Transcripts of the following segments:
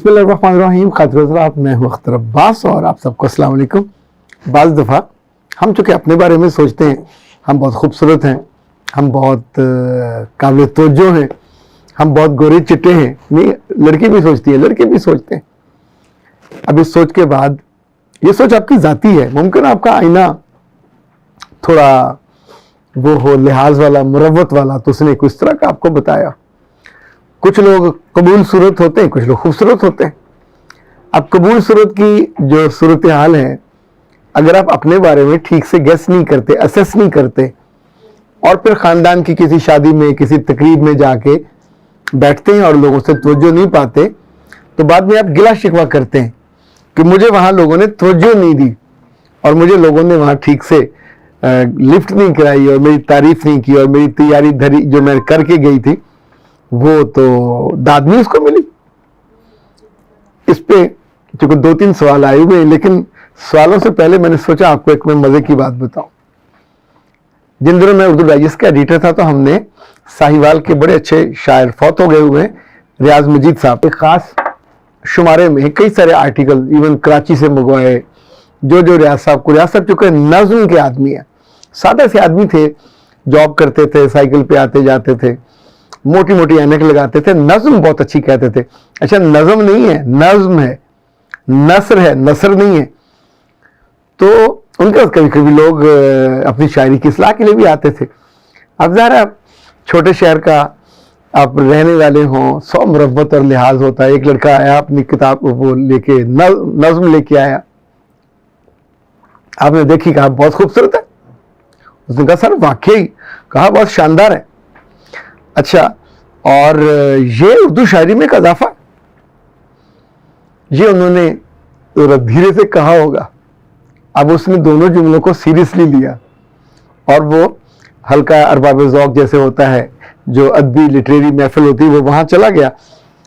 बिस्मिल्लाहिर्रहमानिर्रहीम। खातिरहज़रात, मैं हूँ अख्तर अब्बास और आप सबको अस्सलाम वालेकुम। बाज़ दफ़ा हम चूँकि अपने बारे में सोचते हैं हम बहुत खूबसूरत हैं, हम बहुत काबिल तवज्जो हैं, हम बहुत गोरे चिट्टे हैं। नहीं, लड़की भी सोचती है, लड़के भी सोचते हैं। अब इस सोच के बाद, ये सोच आपकी ज़ाती है, मुमकिन आपका आईना थोड़ा वो हो लिहाज वाला, मुरव्वत वाला, तो उसने कुछ तरह का आपको बताया। कुछ लोग कबूल सूरत होते हैं, कुछ लोग खूबसूरत होते हैं। अब कबूल सूरत की जो सूरत हाल है, अगर आप अपने बारे में ठीक से गेस नहीं करते, असेस नहीं करते, और फिर ख़ानदान की किसी शादी में, किसी तकरीब में जाके बैठते हैं और लोगों से तवज्जो नहीं पाते, तो बाद में आप गिला शिकवा करते हैं कि मुझे वहाँ लोगों ने तवज्जो नहीं दी और मुझे लोगों ने वहाँ ठीक से लिफ्ट नहीं कराई और मेरी तारीफ नहीं की और मेरी तैयारी धरी जो मैं करके गई थी वो तो दाद नहीं उसको मिली। इस पे चूंकि 2-3 सवाल आए हुए हैं, लेकिन सवालों से पहले मैंने सोचा आपको एक मैं मजे की बात बताऊं। जिन दिनों मैं उर्दू डाइजेस्ट का एडिटर था तो हमने साहिवाल के बड़े अच्छे शायर फौत हो गए हुए रियाज मजीद साहब एक खास शुमारे में कई सारे आर्टिकल इवन कराची से मंगवाए। जो रियाज साहब को, रियाज साहब चूंकि नज्म के आदमी है, सादा से आदमी थे, जॉब करते थे, साइकिल पे आते जाते थे, मोटी मोटी ऐनक लगाते थे, नज्म बहुत अच्छी कहते थे। अच्छा, नज्म नहीं है, नज्म है, नसर है, नसर नहीं है। तो उनके पास कभी कभी लोग अपनी शायरी की इस्लाह के लिए भी आते थे। अब ज़रा छोटे शहर का आप रहने वाले हों, 100 मुरव्वत और लिहाज होता है। एक लड़का आया अपनी किताब वो लेके, नज्म लेके आया, आपने देखी, कहा बहुत खूबसूरत है। उसने कहा सर वाकई, कहा बहुत शानदार है। अच्छा, और ये उर्दू शायरी में एक इजाफा, ये उन्होंने धीरे से कहा होगा। अब उसने दोनों जुमलों को सीरियसली लिया और वो हल्का अरबाब ज़ौक़ जैसे होता है, जो अदबी लिटरेरी महफिल होती है, वो वहाँ चला गया।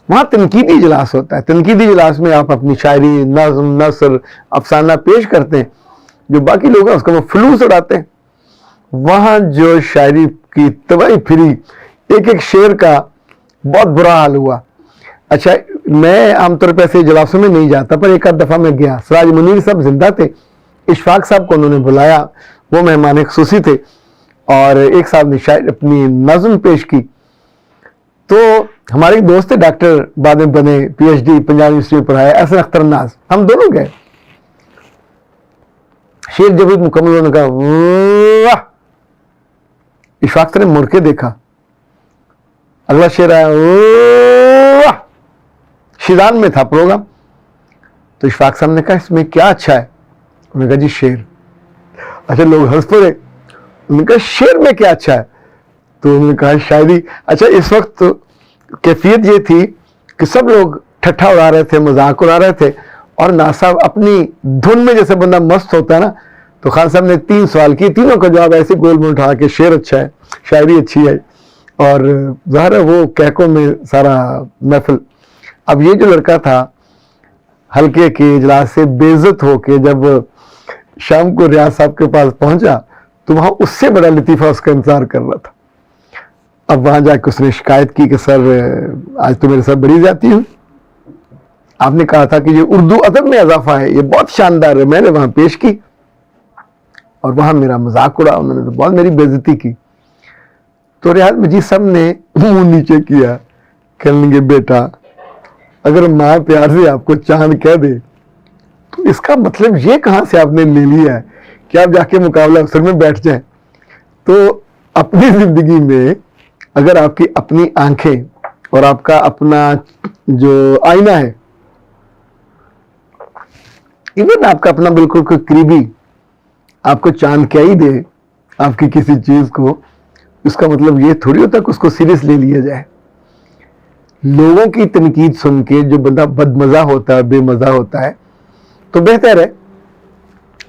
वहाँ तनकीदी इजलास होता है। तनकीदी इजलास में आप अपनी शायरी, नज़्म, नसर, अफसाना पेश करते हैं, जो बाकी लोग हैं उसका वो फलूस उड़ाते हैं। वहाँ जो शायरी की तबाही फिरी, एक एक शेर का बहुत बुरा हाल हुआ। अच्छा, मैं आमतौर पर ऐसे इजलासों में नहीं जाता, पर एक आध दफ़ा मैं गया। सिराज मुनीर साहब जिंदा थे, इशफाक साहब को उन्होंने बुलाया, वो मेहमान खुसूसी थे, और एक साहब ने शायद अपनी नज़्म पेश की। तो हमारे दोस्त थे डॉक्टर, बाद में बने, PhD पंजाब यूनिवर्सिटी में पढ़ाया, एहसन अख्तर नाज, हम दोनों गए। शेर जब भी मुकम्मल होने का, वाह, इशफाक ने मुड़ के देखा, अगला शेर आया, वाह, शिदान में था प्रोग्राम। तो इशफाक साहब ने कहा इसमें क्या अच्छा है? उन्होंने कहा जी शेर। अच्छा, लोग हंस पड़े। उन्होंने कहा शेर में क्या अच्छा है? तो उन्होंने कहा शायरी। अच्छा, इस वक्त तो कैफियत ये थी कि सब लोग ठट्ठा उड़ा रहे थे, मजाक उड़ा रहे थे, और ना साहब अपनी धुन में जैसे बंदा मस्त होता है ना, तो खान साहब ने 3 सवाल किए, तीनों का जवाब ऐसे गोल में उठा के शेर अच्छा है, शायरी अच्छी है, और ज़ाहिर है वो कहकों में सारा महफिल। अब ये जो लड़का था हल्के के इजलास से बेइज्जत होके जब शाम को रियाज साहब के पास पहुंचा, तो वहां उससे बड़ा लतीफ़ा उसका इंतजार कर रहा था। अब वहां जाके उसने शिकायत की कि सर आज तो मेरे साथ बड़ी ज्यादती हुई, आपने कहा था कि ये उर्दू अदब में इजाफा है, ये बहुत शानदार है, मैंने वहां पेश की और वहां मेरा मजाक उड़ा, उन्होंने तो बहुत मेरी बेइज्जती की। तो रियाज मजीद साहब ने मुंह नीचे किया, कहने लगे बेटा, अगर माँ प्यार से आपको चांद कह दे तो इसका मतलब ये कहाँ से आपने ले लिया है कि आप जाके मुकाबला अफसर में बैठ जाएं। तो अपनी जिंदगी में अगर आपकी अपनी आंखें और आपका अपना जो आईना है, इवन आपका अपना बिल्कुल कोई करीबी आपको चांद क्या ही दे आपकी किसी चीज को, इसका मतलब ये थोड़ी होता कि उसको सीरियस ले लिया जाए। लोगों की तनकीद सुन के जो बंदा बदमजा होता है, बेमजा होता है, तो बेहतर है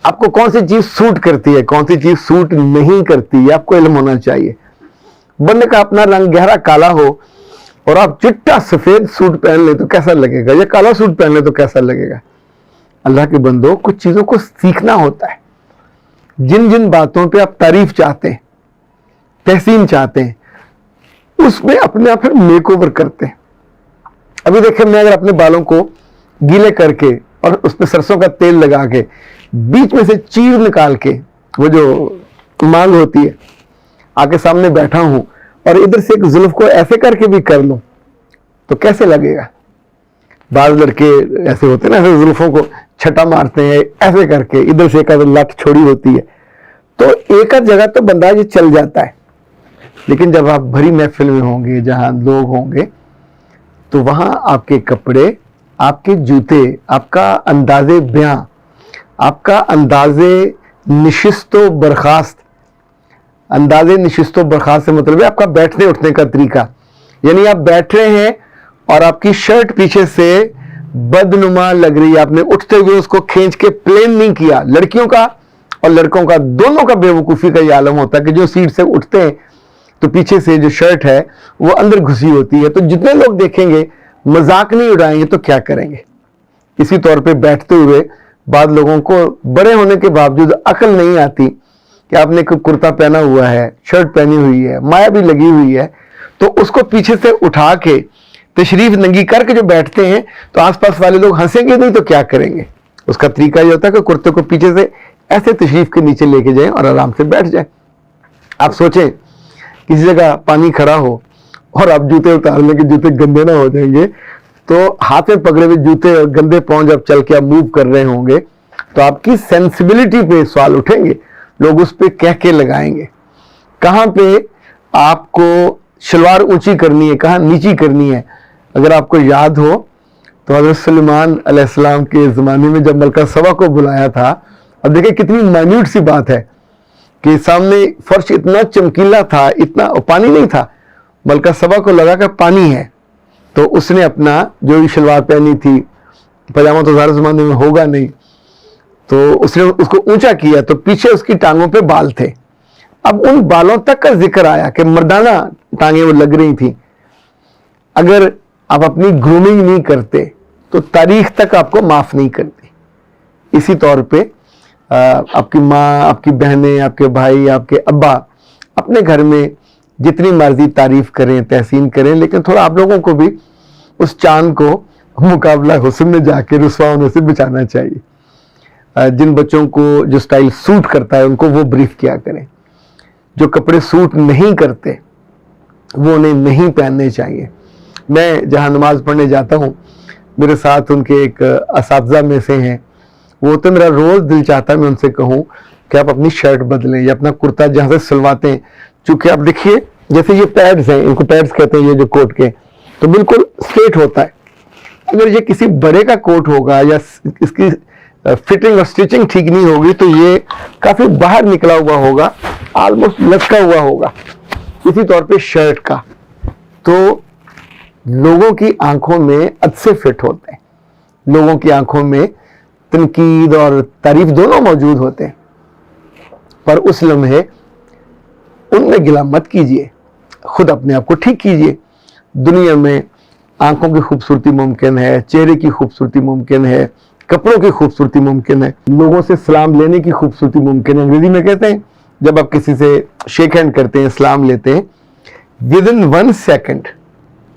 आपको कौन सी चीज सूट करती है, कौन सी चीज सूट नहीं करती है, आपको इल्म होना चाहिए। बंदे का अपना रंग गहरा काला हो और आप चिट्टा सफेद सूट पहन ले तो कैसा लगेगा, या काला सूट पहन ले तो कैसा लगेगा। अल्लाह के बंदो, कुछ चीजों को सीखना होता है। जिन जिन बातों पे आप तारीफ चाहते हैं, तहसीन चाहते हैं, उसमें अपने आप फिर मेक ओवर करते हैं। ابھی دیکھیں میں اگر اپنے بالوں کو گیلے کر کے اور اس پہ سرسوں کا تیل لگا کے بیچ میں سے چیر نکال کے وہ جو مانگ ہوتی ہے آ کے سامنے بیٹھا ہوں اور ادھر سے ایک زلف کو ایسے کر کے بھی کر لوں تو کیسے لگے گا؟ بعض لڑکے ایسے ہوتے ہیں نا، ایسے زلفوں کو چھٹا مارتے ہیں ایسے کر کے، ادھر سے ایک لت چھوڑی ہوتی ہے تو ایک جگہ تو بندہ یہ چل جاتا ہے، لیکن جب آپ بھری محفل میں ہوں گے جہاں لوگ ہوں گے تو وہاں آپ کے کپڑے، آپ کے جوتے، آپ کا انداز بیاں، آپ کا انداز نشست و برخاست، انداز نشست و برخاست سے مطلب ہے آپ کا بیٹھنے اٹھنے کا طریقہ، یعنی آپ بیٹھ رہے ہیں اور آپ کی شرٹ پیچھے سے بدنما لگ رہی ہے، آپ نے اٹھتے ہوئے اس کو کھینچ کے پلین نہیں کیا۔ لڑکیوں کا اور لڑکوں کا دونوں کا بے وقوفی کا یہ عالم ہوتا ہے کہ جو سیٹ سے اٹھتے ہیں تو پیچھے سے جو شرٹ ہے وہ اندر گھسی ہوتی ہے، تو جتنے لوگ دیکھیں گے مذاق نہیں اڑائیں گے تو کیا کریں گے؟ اسی طور پہ بیٹھتے ہوئے بعض لوگوں کو بڑے ہونے کے باوجود عقل نہیں آتی کہ آپ نے کوئی کرتا پہنا ہوا ہے، شرٹ پہنی ہوئی ہے، مایا بھی لگی ہوئی ہے، تو اس کو پیچھے سے اٹھا کے تشریف ننگی کر کے جو بیٹھتے ہیں تو آس پاس والے لوگ ہنسیں گے نہیں تو کیا کریں گے؟ اس کا طریقہ یہ ہوتا ہے کہ کرتے کو پیچھے سے ایسے تشریف کے نیچے لے کے جائیں اور آرام سے بیٹھ جائیں۔ آپ سوچیں کسی جگہ پانی کھڑا ہو اور آپ جوتے اتار لیں کہ جوتے گندے نہ ہو جائیں گے، تو ہاتھ میں پکڑے ہوئے جوتے اور گندے پاؤں جب چل کے آپ موو کر رہے ہوں گے تو آپ کی سینسبلٹی پہ سوال اٹھیں گے، لوگ اس پہ کہہ کے لگائیں گے۔ کہاں پہ آپ کو شلوار اونچی کرنی ہے، کہاں نیچی کرنی ہے؟ اگر آپ کو یاد ہو تو حضرت سلیمان علیہ السلام کے زمانے میں جب ملکہ سبا کو بلایا تھا، اب دیکھیں کتنی مائنیوٹ سی بات ہے کہ سامنے فرش اتنا چمکیلا تھا، اتنا پانی نہیں تھا، ملکہ سبا کو لگا کہ پانی ہے، تو اس نے اپنا جو شلوار پہنی تھی، پاجامہ تو ظاہر زمانے میں ہوگا نہیں، تو اس نے اس کو اونچا کیا تو پیچھے اس کی ٹانگوں پہ بال تھے۔ اب ان بالوں تک کا ذکر آیا کہ مردانہ ٹانگیں وہ لگ رہی تھیں۔ اگر آپ اپنی گرومنگ نہیں کرتے تو تاریخ تک آپ کو معاف نہیں کرتی۔ اسی طور پہ آپ کی ماں، آپ کی بہنیں، آپ کے بھائی، آپ کے ابا اپنے گھر میں جتنی مرضی تعریف کریں، تحسین کریں، لیکن تھوڑا آپ لوگوں کو بھی اس چاند کو مقابلہ حسن میں جا کے رسوا ہونے سے بچانا چاہیے۔ جن بچوں کو جو سٹائل سوٹ کرتا ہے ان کو وہ بریف کیا کریں، جو کپڑے سوٹ نہیں کرتے وہ انہیں نہیں پہننے چاہیے۔ میں جہاں نماز پڑھنے جاتا ہوں، میرے ساتھ ان کے ایک اساتذہ میں سے ہیں، وہ تو میرا روز دل چاہتا ہے میں ان سے کہوں کہ آپ اپنی شرٹ بدلیں یا اپنا کرتا جہاں سے سلواتے ہیں، چونکہ آپ دیکھیے جیسے یہ پیڈز ہیں، ان کو پیڈز کہتے ہیں، یہ جو کوٹ کے تو بالکل اسٹریٹ ہوتا ہے۔ اگر یہ کسی بڑے کا کوٹ ہوگا یا اس کی فٹنگ اور سٹیچنگ ٹھیک نہیں ہوگی تو یہ کافی باہر نکلا ہوا ہوگا، آلموسٹ لٹکا ہوا ہوگا۔ اسی طور پہ شرٹ کا تو لوگوں کی آنکھوں میں عدسے فٹ ہوتے ہیں، لوگوں کی آنکھوں میں تنقید اور تعریف دونوں موجود ہوتے ہیں، پر اس لمحے ان میں گلا مت کیجئے، خود اپنے آپ کو ٹھیک کیجئے۔ دنیا میں آنکھوں کی خوبصورتی ممکن ہے، چہرے کی خوبصورتی ممکن ہے، کپڑوں کی خوبصورتی ممکن ہے، لوگوں سے سلام لینے کی خوبصورتی ممکن ہے۔ انگریزی میں کہتے ہیں جب آپ کسی سے شیک ہینڈ کرتے ہیں، سلام لیتے ہیں، within 1 second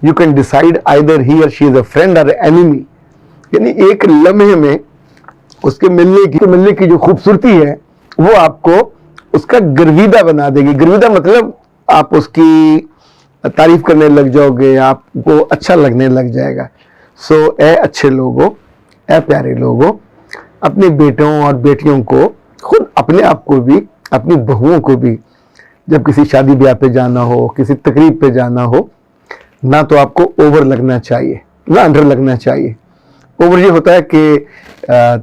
you can decide either he or she is a friend or enemy، یعنی ایک لمحے میں اس کے ملنے کی جو خوبصورتی ہے وہ آپ کو اس کا گرویدہ بنا دے گی۔ گرویدہ مطلب آپ اس کی تعریف کرنے لگ جاؤ گے، آپ کو اچھا لگنے لگ جائے گا۔ سو اے اچھے لوگوں، اے پیارے لوگوں، اپنے بیٹوں اور بیٹیوں کو، خود اپنے آپ کو بھی، اپنی بہوؤں کو بھی، جب کسی شادی بیاہ پہ جانا ہو، کسی تقریب پہ جانا ہو، نہ تو آپ کو اوور لگنا چاہیے نہ انڈر لگنا چاہیے۔ اوور یہ ہوتا ہے کہ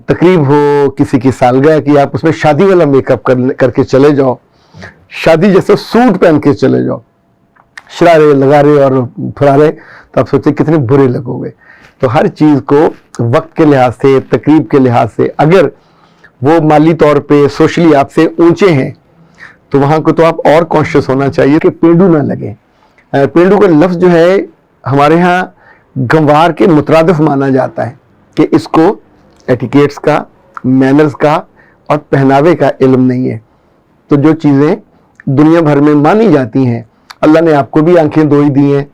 تقریب ہو کسی کی سالگرہ کی، آپ اس میں شادی والا میک اپ کر کے چلے جاؤ، شادی جیسے سوٹ پہن کے چلے جاؤ، شرارے لگارے اور پھرارے، تو آپ سوچیں کتنے برے لگو گے۔ تو ہر چیز کو وقت کے لحاظ سے، تقریب کے لحاظ سے، اگر وہ مالی طور پہ سوشلی آپ سے اونچے ہیں تو وہاں کو تو آپ اور کانشیس ہونا چاہیے کہ پینڈو نہ لگے۔ پینڈو کا لفظ جو ہے ہمارے ہاں گنوار کے مترادف مانا جاتا ہے کہ اس کو ایٹیکیٹس کا، مینرز کا اور پہناوے کا علم نہیں ہے۔ تو جو چیزیں دنیا بھر میں مانی جاتی ہیں، اللہ نے آپ کو بھی آنکھیں دو ہی دی ہیں،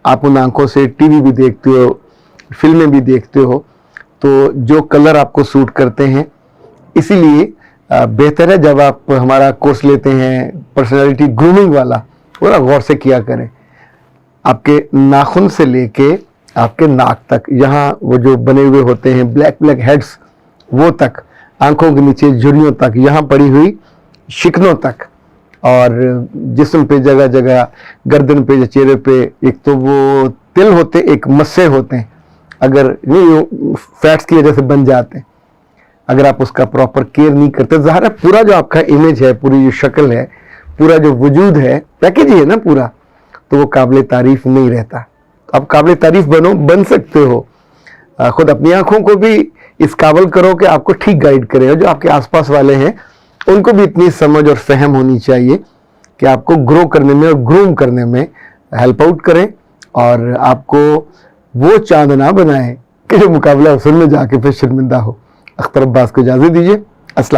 آپ ان آنکھوں سے ٹی وی بھی دیکھتے ہو، फिल्में भी देखते हो, तो जो कलर आपको सूट करते हैं, इसीलिए बेहतर है जब आप हमारा कोर्स लेते हैं पर्सनालिटी ग्रूमिंग वाला, थोड़ा गौर से किया करें। आपके नाखून से लेके आपके नाक तक, यहाँ वो जो बने हुए होते हैं ब्लैक ब्लैक हेड्स, वो तक, आंखों के नीचे झुर्रियों तक, यहाँ पड़ी हुई शिकनों तक, और जिस्म पे जगह जगह, गर्दन पे या चेहरे पे, एक तो वो तिल होते, एक मस्से होते हैं, अगर नहीं फैट्स की वजह से बन जाते हैं, अगर आप उसका प्रॉपर केयर नहीं करते, ज़ाहिर है पूरा जो आपका इमेज है, पूरी जो शक्ल है, पूरा जो वजूद है, पैकेज ही है ना पूरा, तो वो काबिल तारीफ नहीं रहता। आप काबिल तारीफ बन सकते हो, खुद अपनी आंखों को भी इस काबिल करो कि आपको ठीक गाइड करें, और जो आपके आसपास वाले हैं उनको भी इतनी समझ और फहम होनी चाहिए कि आपको ग्रो करने में और ग्रूम करने में हेल्प आउट करें, और आपको वो चांद ना बनाए कि जो मुकाबला उसूल में जाके फिर शर्मिंदा हो। अख्तर अब्बास को इजाज़त दीजिए। अस्सलाम।